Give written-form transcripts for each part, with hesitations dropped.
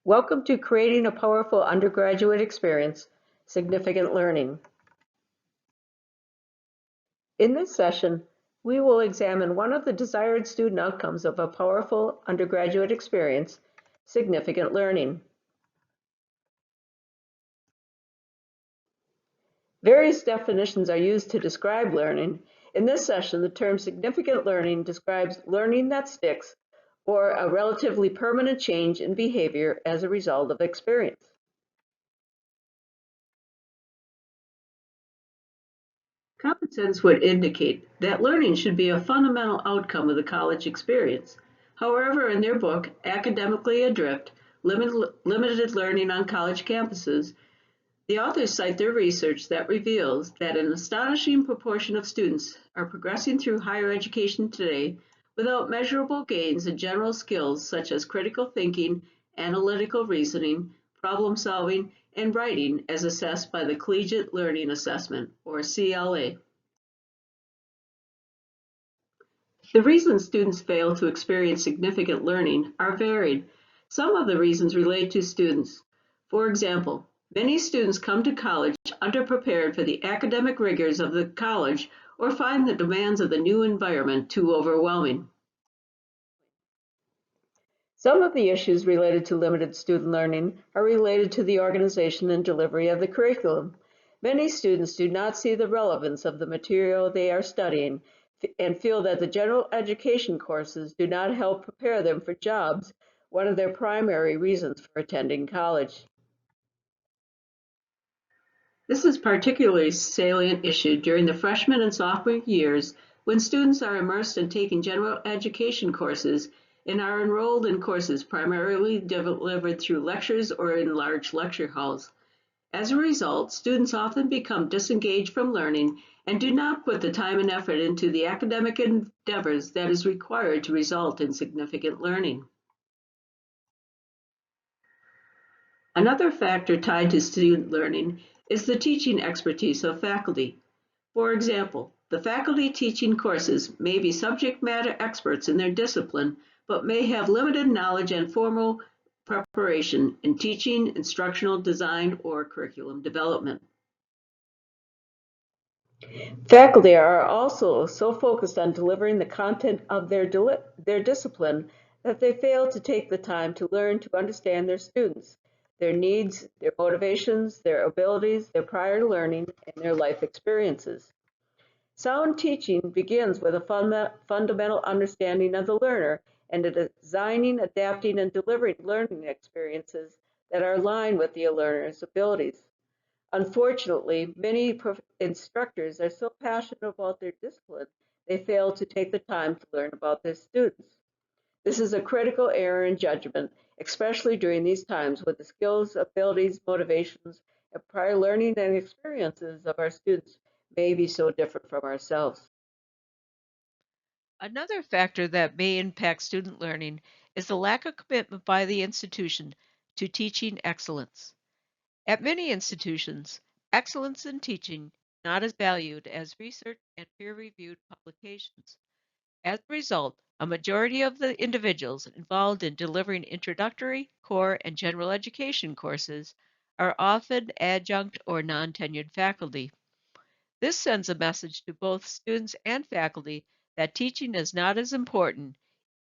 Welcome to Creating a Powerful Undergraduate Experience, Significant Learning. In this session, we will examine one of the desired student outcomes of a powerful undergraduate experience, significant learning. Various definitions are used to describe learning. In this session, the term significant learning describes learning that sticks or a relatively permanent change in behavior as a result of experience. Common sense would indicate that learning should be a fundamental outcome of the college experience. However, in their book, Academically Adrift, Limited Learning on College Campuses, the authors cite their research that reveals that an astonishing proportion of students are progressing through higher education today without measurable gains in general skills such as critical thinking, analytical reasoning, problem solving, and writing as assessed by the Collegiate Learning Assessment, or CLA. The reasons students fail to experience significant learning are varied. Some of the reasons relate to students. For example, many students come to college underprepared for the academic rigors of the college or find the demands of the new environment too overwhelming. Some of the issues related to limited student learning are related to the organization and delivery of the curriculum. Many students do not see the relevance of the material they are studying and feel that the general education courses do not help prepare them for jobs, one of their primary reasons for attending college. This is particularly salient issue during the freshman and sophomore years when students are immersed in taking general education courses and are enrolled in courses primarily delivered through lectures or in large lecture halls. As a result, students often become disengaged from learning and do not put the time and effort into the academic endeavors that is required to result in significant learning. Another factor tied to student learning is the teaching expertise of faculty. For example, the faculty teaching courses may be subject matter experts in their discipline, but may have limited knowledge and formal preparation in teaching, instructional design, or curriculum development. Faculty are also so focused on delivering the content of their discipline that they fail to take the time to learn to understand their students, their needs, their motivations, their abilities, their prior learning, and their life experiences. Sound teaching begins with a fundamental understanding of the learner and designing, adapting, and delivering learning experiences that are aligned with the learner's abilities. Unfortunately, many instructors are so passionate about their discipline, they fail to take the time to learn about their students. This is a critical error in judgment, especially during these times when the skills, abilities, motivations, and prior learning and experiences of our students may be so different from ourselves. Another factor that may impact student learning is the lack of commitment by the institution to teaching excellence. At many institutions, excellence in teaching is not as valued as research and peer-reviewed publications. As a result, a majority of the individuals involved in delivering introductory, core, and general education courses are often adjunct or non-tenured faculty. This sends a message to both students and faculty that teaching is not as important,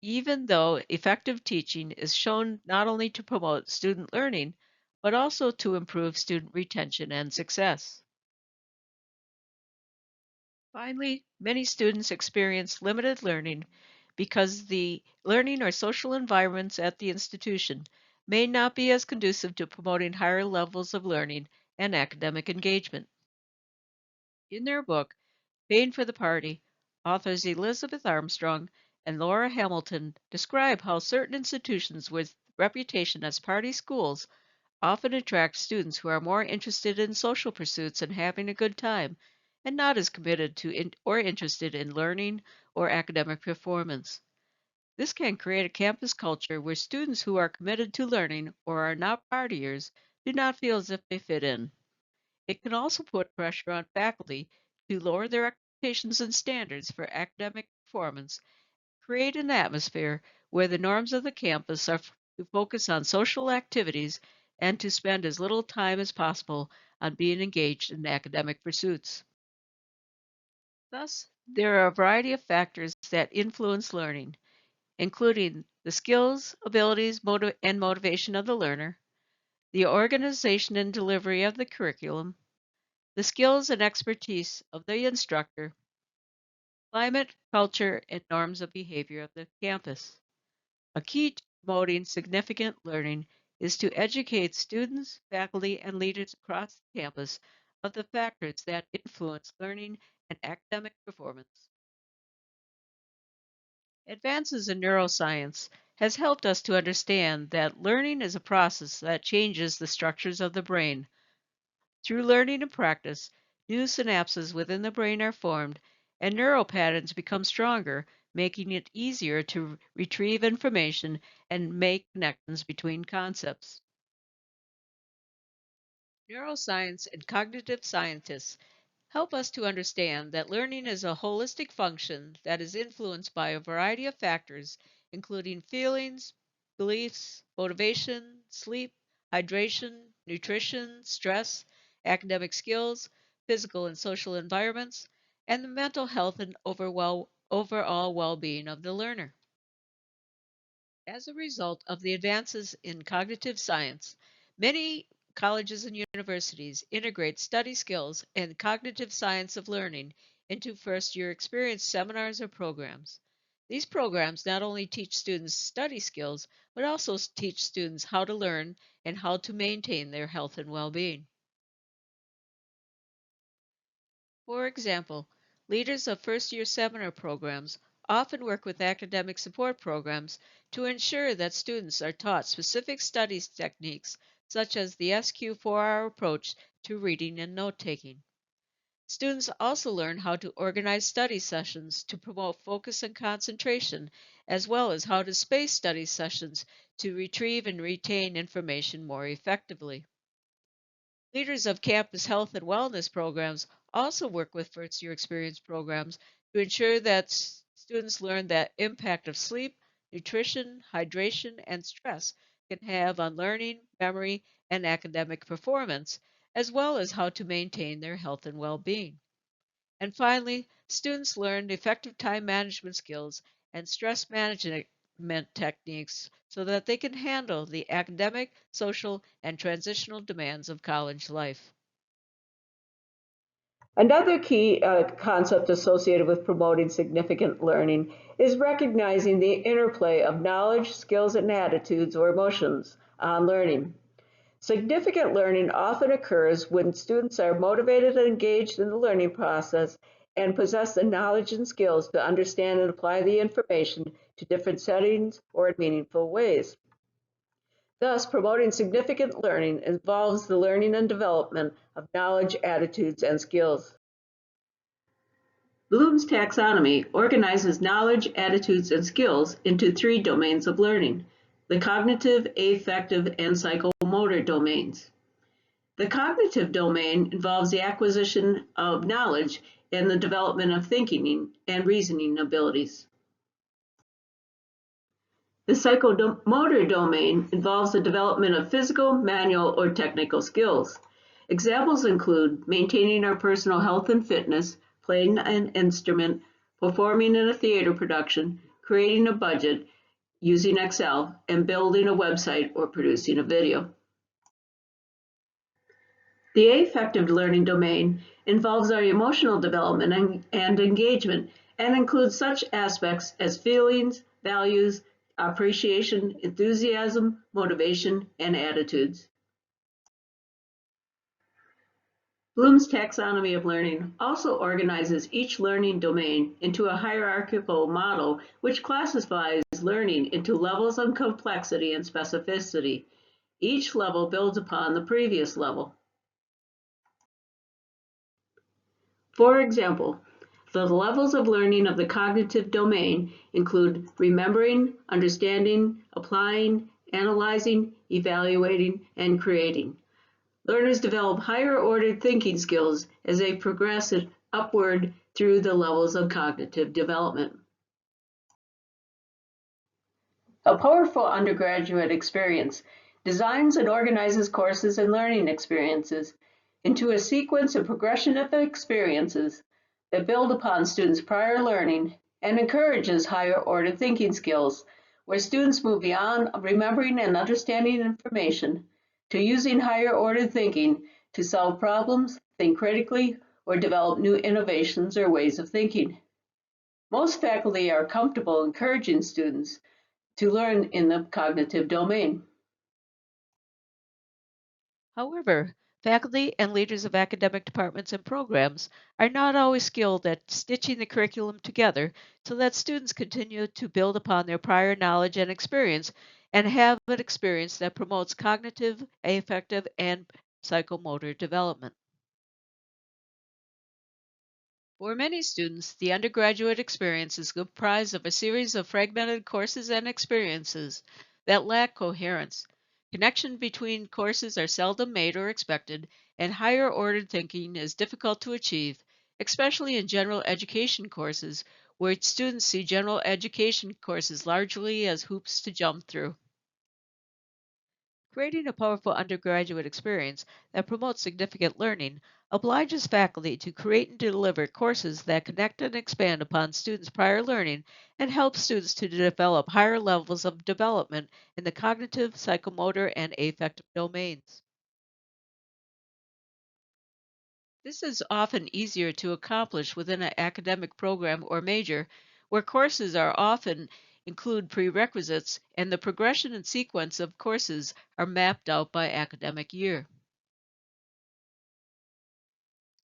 even though effective teaching is shown not only to promote student learning, but also to improve student retention and success. Finally, many students experience limited learning because the learning or social environments at the institution may not be as conducive to promoting higher levels of learning and academic engagement. In their book, Paying for the Party, authors Elizabeth Armstrong and Laura Hamilton describe how certain institutions with reputation as party schools often attract students who are more interested in social pursuits and having a good time, and not as committed to or interested in learning or academic performance. This can create a campus culture where students who are committed to learning or are not partiers do not feel as if they fit in. It can also put pressure on faculty to lower their expectations and standards for academic performance, create an atmosphere where the norms of the campus are to focus on social activities, and to spend as little time as possible on being engaged in academic pursuits. Thus, there are a variety of factors that influence learning, including the skills, abilities, and motivation of the learner, the organization and delivery of the curriculum, the skills and expertise of the instructor, climate, culture, and norms of behavior of the campus. A key to promoting significant learning is to educate students, faculty, and leaders across the campus of the factors that influence learning and academic performance. Advances in neuroscience has helped us to understand that learning is a process that changes the structures of the brain. Through learning and practice, new synapses within the brain are formed and neural patterns become stronger, making it easier to retrieve information and make connections between concepts. Neuroscience and cognitive scientists help us to understand that learning is a holistic function that is influenced by a variety of factors, including feelings, beliefs, motivation, sleep, hydration, nutrition, stress, academic skills, physical and social environments, and the mental health and overall well being of the learner. As a result of the advances in cognitive science, many colleges and universities integrate study skills and cognitive science of learning into first-year experience seminars or programs. These programs not only teach students study skills, but also teach students how to learn and how to maintain their health and well-being. For example, leaders of first-year seminar programs often work with academic support programs to ensure that students are taught specific study techniques such as the SQ 4-hour approach to reading and note-taking. Students also learn how to organize study sessions to promote focus and concentration, as well as how to space study sessions to retrieve and retain information more effectively. Leaders of campus health and wellness programs also work with first year experience programs to ensure that students learn the impact of sleep, nutrition, hydration, and stress can have on learning, memory, and academic performance, as well as how to maintain their health and well being. And finally, students learn effective time management skills and stress management techniques so that they can handle the academic, social, and transitional demands of college life. Another key concept associated with promoting significant learning is recognizing the interplay of knowledge, skills, and attitudes or emotions on learning. Significant learning often occurs when students are motivated and engaged in the learning process and possess the knowledge and skills to understand and apply the information to different settings or in meaningful ways. Thus, promoting significant learning involves the learning and development of knowledge, attitudes, and skills. Bloom's taxonomy organizes knowledge, attitudes, and skills into three domains of learning: the cognitive, affective, and psychomotor domains. The cognitive domain involves the acquisition of knowledge and the development of thinking and reasoning abilities. The psychomotor domain involves the development of physical, manual, or technical skills. Examples include maintaining our personal health and fitness, playing an instrument, performing in a theater production, creating a budget, using Excel, and building a website or producing a video. The affective learning domain involves our emotional development and engagement and includes such aspects as feelings, values, appreciation, enthusiasm, motivation, and attitudes. Bloom's taxonomy of learning also organizes each learning domain into a hierarchical model which classifies learning into levels of complexity and specificity. Each level builds upon the previous level. For example, the levels of learning of the cognitive domain include remembering, understanding, applying, analyzing, evaluating, and creating. Learners develop higher-ordered thinking skills as they progress upward through the levels of cognitive development. A powerful undergraduate experience designs and organizes courses and learning experiences into a sequence and progression of experiences that build upon students' prior learning and encourages higher order thinking skills, where students move beyond remembering and understanding information to using higher order thinking to solve problems, think critically, or develop new innovations or ways of thinking. Most faculty are comfortable encouraging students to learn in the cognitive domain. However, faculty and leaders of academic departments and programs are not always skilled at stitching the curriculum together so that students continue to build upon their prior knowledge and experience and have an experience that promotes cognitive, affective, and psychomotor development. For many students, the undergraduate experience is comprised of a series of fragmented courses and experiences that lack coherence. Connection between courses are seldom made or expected, and higher ordered thinking is difficult to achieve, especially in general education courses, where students see general education courses largely as hoops to jump through. Creating a powerful undergraduate experience that promotes significant learning obliges faculty to create and deliver courses that connect and expand upon students' prior learning and help students to develop higher levels of development in the cognitive, psychomotor, and affective domains. This is often easier to accomplish within an academic program or major, where courses are often include prerequisites and the progression and sequence of courses are mapped out by academic year.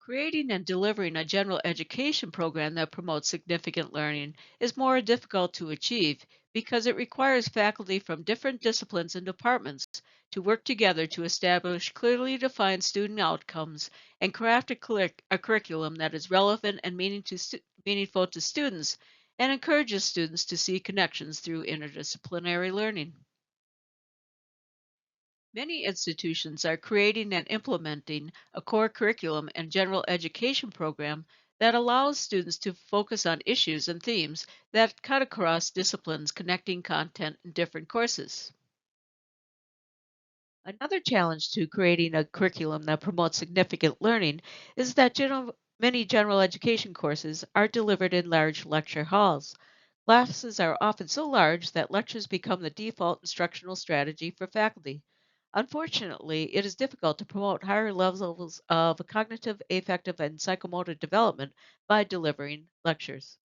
Creating and delivering a general education program that promotes significant learning is more difficult to achieve because it requires faculty from different disciplines and departments to work together to establish clearly defined student outcomes and craft a curriculum that is relevant and meaningful to students and encourages students to see connections through interdisciplinary learning. Many institutions are creating and implementing a core curriculum and general education program that allows students to focus on issues and themes that cut across disciplines, connecting content in different courses. Another challenge to creating a curriculum that promotes significant learning is that many general education courses are delivered in large lecture halls. Classes are often so large that lectures become the default instructional strategy for faculty. Unfortunately, it is difficult to promote higher levels of cognitive, affective, and psychomotor development by delivering lectures.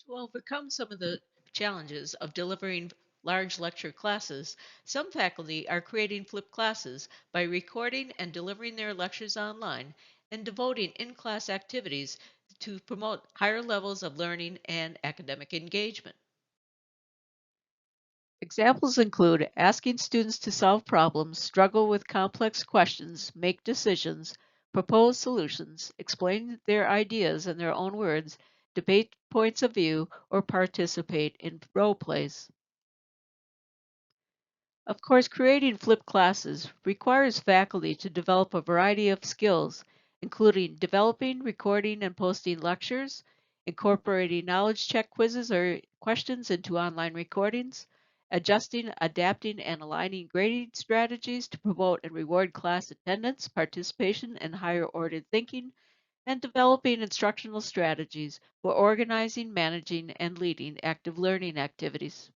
To overcome some of the challenges of delivering large lecture classes, some faculty are creating flipped classes by recording and delivering their lectures online and devoting in class activities to promote higher levels of learning and academic engagement. Examples include asking students to solve problems, struggle with complex questions, make decisions, propose solutions, explain their ideas in their own words, debate points of view, or participate in role plays. Of course, creating flipped classes requires faculty to develop a variety of skills, including developing, recording, and posting lectures, incorporating knowledge check quizzes or questions into online recordings, adjusting, adapting, and aligning grading strategies to promote and reward class attendance, participation, and higher ordered thinking, and developing instructional strategies for organizing, managing, and leading active learning activities.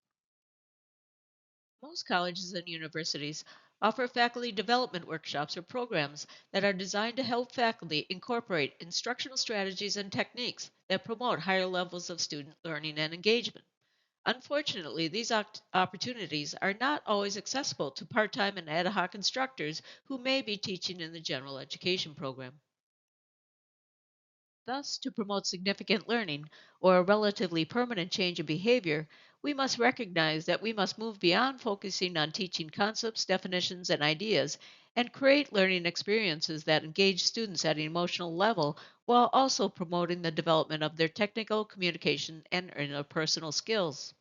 Most colleges and universities offer faculty development workshops or programs that are designed to help faculty incorporate instructional strategies and techniques that promote higher levels of student learning and engagement. Unfortunately, these opportunities are not always accessible to part time and ad hoc instructors who may be teaching in the general education program. Thus, to promote significant learning or a relatively permanent change in behavior, we must recognize that we must move beyond focusing on teaching concepts, definitions, and ideas and create learning experiences that engage students at an emotional level while also promoting the development of their technical, communication, and interpersonal skills.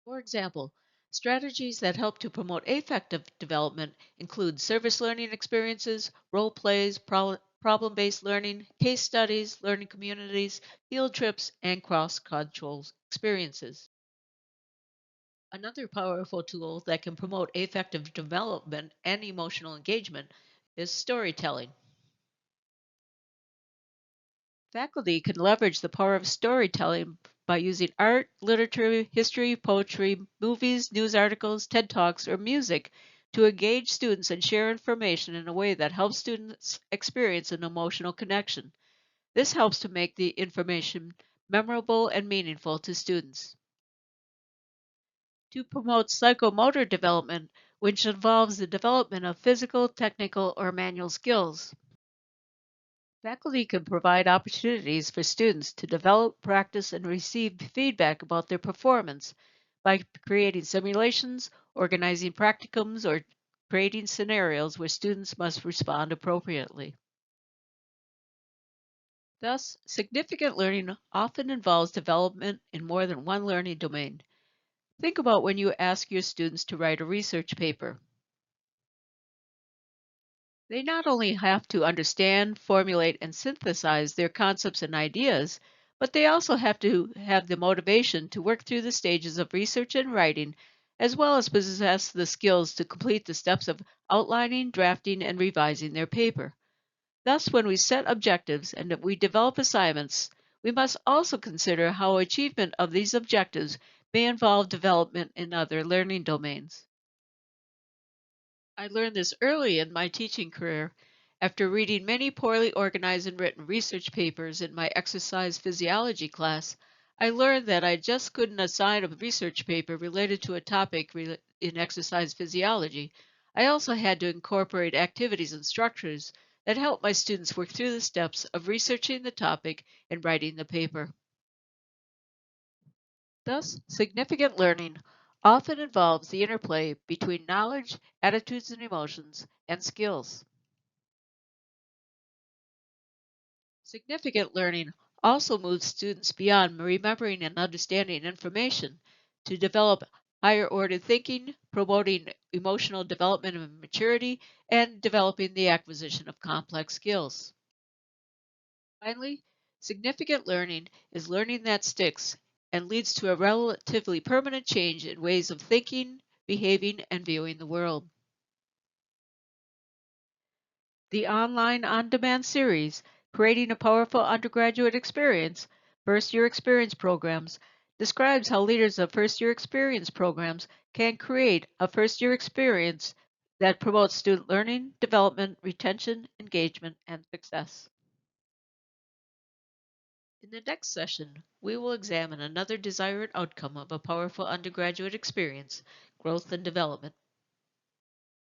For example, strategies that help to promote affective development include service learning experiences, role plays, problem-based learning, case studies, learning communities, field trips, and cross-cultural experiences. Another powerful tool that can promote affective development and emotional engagement is storytelling. Faculty can leverage the power of storytelling by using art, literature, history, poetry, movies, news articles, TED Talks, or music to engage students and share information in a way that helps students experience an emotional connection. This helps to make the information memorable and meaningful to students. To promote psychomotor development, which involves the development of physical, technical, or manual skills. Faculty can provide opportunities for students to develop, practice, and receive feedback about their performance by creating simulations, organizing practicums, or creating scenarios where students must respond appropriately. Thus, significant learning often involves development in more than one learning domain. Think about when you ask your students to write a research paper. They not only have to understand, formulate, and synthesize their concepts and ideas, but they also have to have the motivation to work through the stages of research and writing, as well as possess the skills to complete the steps of outlining, drafting, and revising their paper. Thus, when we set objectives and we develop assignments, we must also consider how achievement of these objectives may involve development in other learning domains. I learned this early in my teaching career after reading many poorly organized and written research papers in my exercise physiology class. I learned that I just couldn't assign a research paper related to a topic in exercise physiology. I also had to incorporate activities and structures that helped my students work through the steps of researching the topic and writing the paper. Thus, significant learning often involves the interplay between knowledge, attitudes and emotions, and skills. Significant learning also moves students beyond remembering and understanding information to develop higher order thinking, promoting emotional development and maturity, and developing the acquisition of complex skills. Finally, significant learning is learning that sticks and leads to a relatively permanent change in ways of thinking, behaving, and viewing the world. The online on demand series, Creating a Powerful Undergraduate Experience, First Year Experience Programs, describes how leaders of first year experience programs can create a first year experience that promotes student learning, development, retention, engagement, and success. In the next session, we will examine another desired outcome of a powerful undergraduate experience, growth and development.